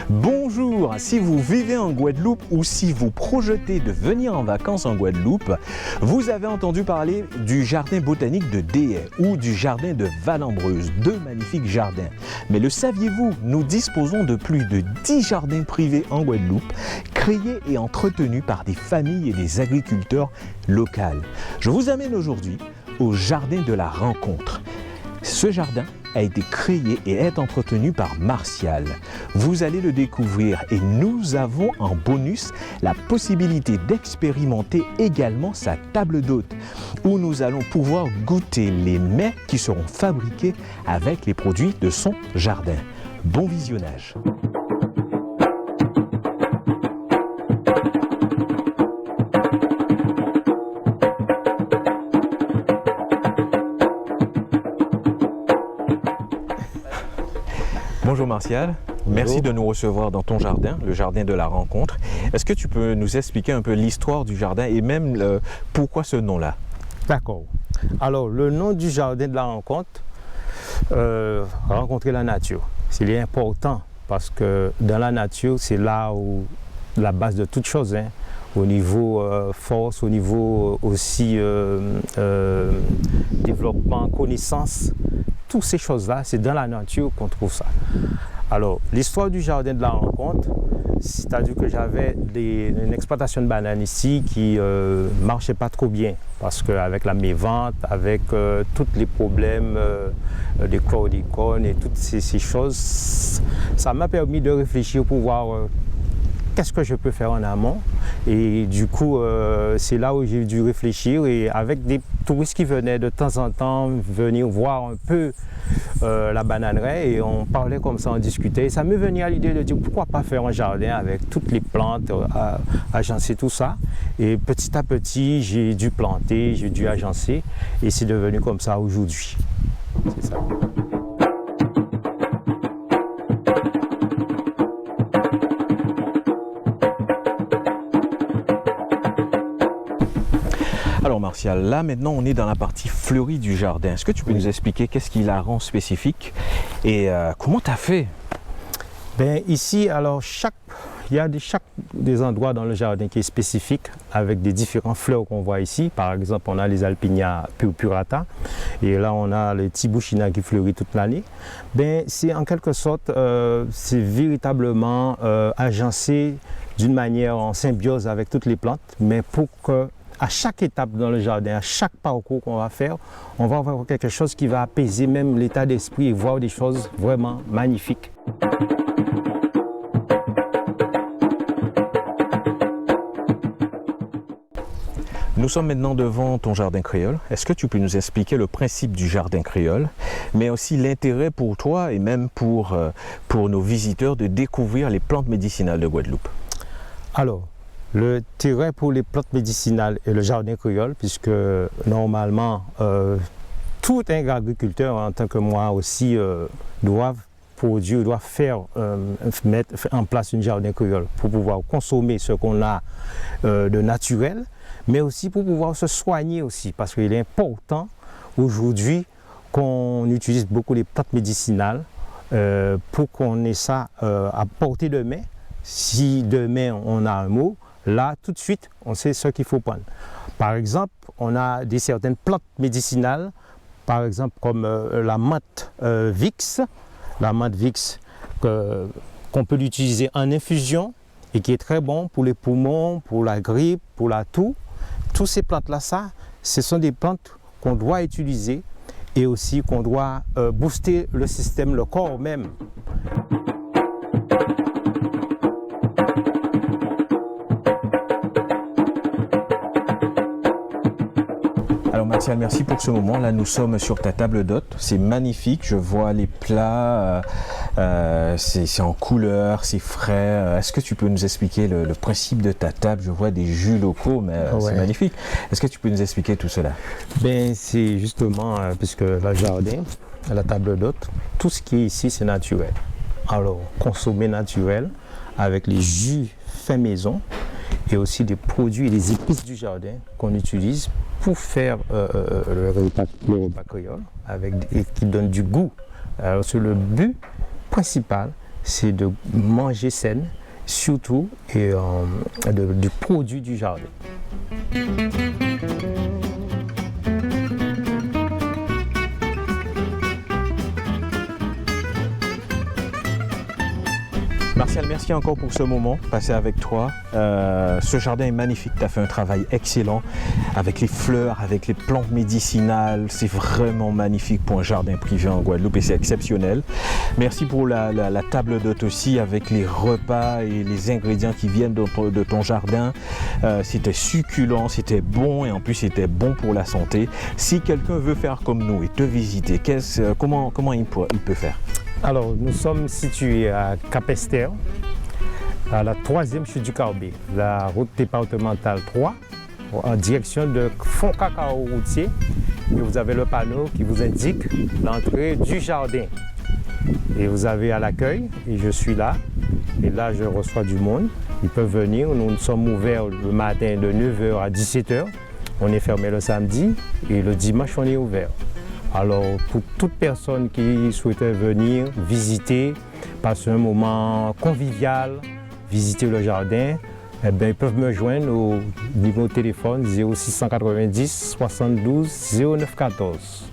Bonjour, si vous vivez en Guadeloupe ou si vous projetez de venir en vacances en Guadeloupe, vous avez entendu parler du jardin botanique de Déhay ou du jardin de Val-Ambreuse, deux magnifiques jardins. Mais le saviez-vous, nous disposons de plus de 10 jardins privés en Guadeloupe, créés et entretenus par des familles et des agriculteurs locaux. Je vous amène aujourd'hui au jardin de la rencontre. Ce jardin a été créé et est entretenu par Martial. Vous allez le découvrir et nous avons en bonus la possibilité d'expérimenter également sa table d'hôte où nous allons pouvoir goûter les mets qui seront fabriqués avec les produits de son jardin. Bon visionnage! Bonjour Martial, merci de nous recevoir dans ton jardin, le jardin de la rencontre. Est-ce que tu peux nous expliquer un peu l'histoire du jardin et même pourquoi ce nom-là? D'accord. Alors, le nom du jardin de la rencontre, rencontrer la nature. C'est important parce que dans la nature, c'est là où la base de toute chose, hein, au niveau force, au niveau aussi développement, connaissance. Toutes ces choses-là, c'est dans la nature qu'on trouve ça. Alors, l'histoire du jardin de la rencontre, c'est-à-dire que j'avais une exploitation de bananes ici qui ne marchait pas trop bien parce qu'avec la mévente, avec tous les problèmes des chlordécone et toutes ces choses, ça m'a permis de réfléchir pour voir qu'est-ce que je peux faire en amont. Et du coup, c'est là où j'ai dû réfléchir et avec des touristes qui venaient de temps en temps venir voir un peu la bananeraie et on parlait comme ça, on discutait. Et ça m'est venu à l'idée de dire pourquoi pas faire un jardin avec toutes les plantes, agencer tout ça. Et petit à petit, j'ai dû planter, j'ai dû agencer et c'est devenu comme ça aujourd'hui. C'est ça. Alors Martial, là maintenant on est dans la partie fleurie du jardin. Est-ce que tu peux nous expliquer qu'est-ce qui la rend spécifique et comment tu as fait? Ben, ici, alors il y a des endroits dans le jardin qui est spécifique avec des différents fleurs qu'on voit ici. Par exemple, on a les Alpinia purpurata et là on a les Tibouchina qui fleurit toute l'année. Ben, c'est en quelque sorte, c'est véritablement agencé d'une manière en symbiose avec toutes les plantes, mais pour que à chaque étape dans le jardin, à chaque parcours qu'on va faire, on va avoir quelque chose qui va apaiser même l'état d'esprit et voir des choses vraiment magnifiques. Nous sommes maintenant devant ton jardin créole. Est-ce que tu peux nous expliquer le principe du jardin créole, mais aussi l'intérêt pour toi et même pour nos visiteurs de découvrir les plantes médicinales de Guadeloupe? Alors, le terrain pour les plantes médicinales et le jardin créole, puisque normalement, tout un agriculteur, en tant que moi aussi, doivent mettre en place un jardin créole pour pouvoir consommer ce qu'on a de naturel, mais aussi pour pouvoir se soigner aussi, parce qu'il est important aujourd'hui qu'on utilise beaucoup les plantes médicinales pour qu'on ait ça à portée de main. Si demain on a un mot, là, tout de suite, on sait ce qu'il faut prendre. Par exemple, on a certaines plantes médicinales, par exemple comme la menthe Vicks, qu'on peut l'utiliser en infusion et qui est très bon pour les poumons, pour la grippe, pour la toux. Toutes ces plantes-là, ce sont des plantes qu'on doit utiliser et aussi qu'on doit booster le système, le corps même. Alors Martial, merci pour ce moment. Là, nous sommes sur ta table d'hôte. C'est magnifique. Je vois les plats. C'est en couleur, c'est frais. Est-ce que tu peux nous expliquer le principe de ta table? Je vois des jus locaux, mais c'est magnifique. Est-ce que tu peux nous expliquer tout cela? Ben, c'est justement, puisque le jardin, la table d'hôte, tout ce qui est ici, c'est naturel. Alors, consommer naturel avec les jus faits maison et aussi des produits et des épices du jardin qu'on utilise pour faire le repas créole qui donne du goût. Alors, le but principal, c'est de manger sain, surtout et, du produit du jardin. Martial, merci encore pour ce moment passé avec toi. Ce jardin est magnifique, tu as fait un travail excellent avec les fleurs, avec les plantes médicinales. C'est vraiment magnifique pour un jardin privé en Guadeloupe et c'est exceptionnel. Merci pour la table d'hôte aussi avec les repas et les ingrédients qui viennent de ton jardin. C'était succulent, c'était bon et en plus c'était bon pour la santé. Si quelqu'un veut faire comme nous et te visiter, comment il peut faire? Alors, nous sommes situés à Cap-Esther, à la 3e chute du Carbet, la route départementale 3, en direction de Fond Cacao Routier. Et vous avez le panneau qui vous indique l'entrée du jardin. Et vous avez à l'accueil, et je suis là, et là je reçois du monde. Ils peuvent venir, nous sommes ouverts le matin de 9h à 17h. On est fermé le samedi, et le dimanche on est ouvert. Alors, pour toute personne qui souhaitait venir visiter, passer un moment convivial, visiter le jardin, eh bien, ils peuvent me joindre au numéro de téléphone 0690 72 09 14.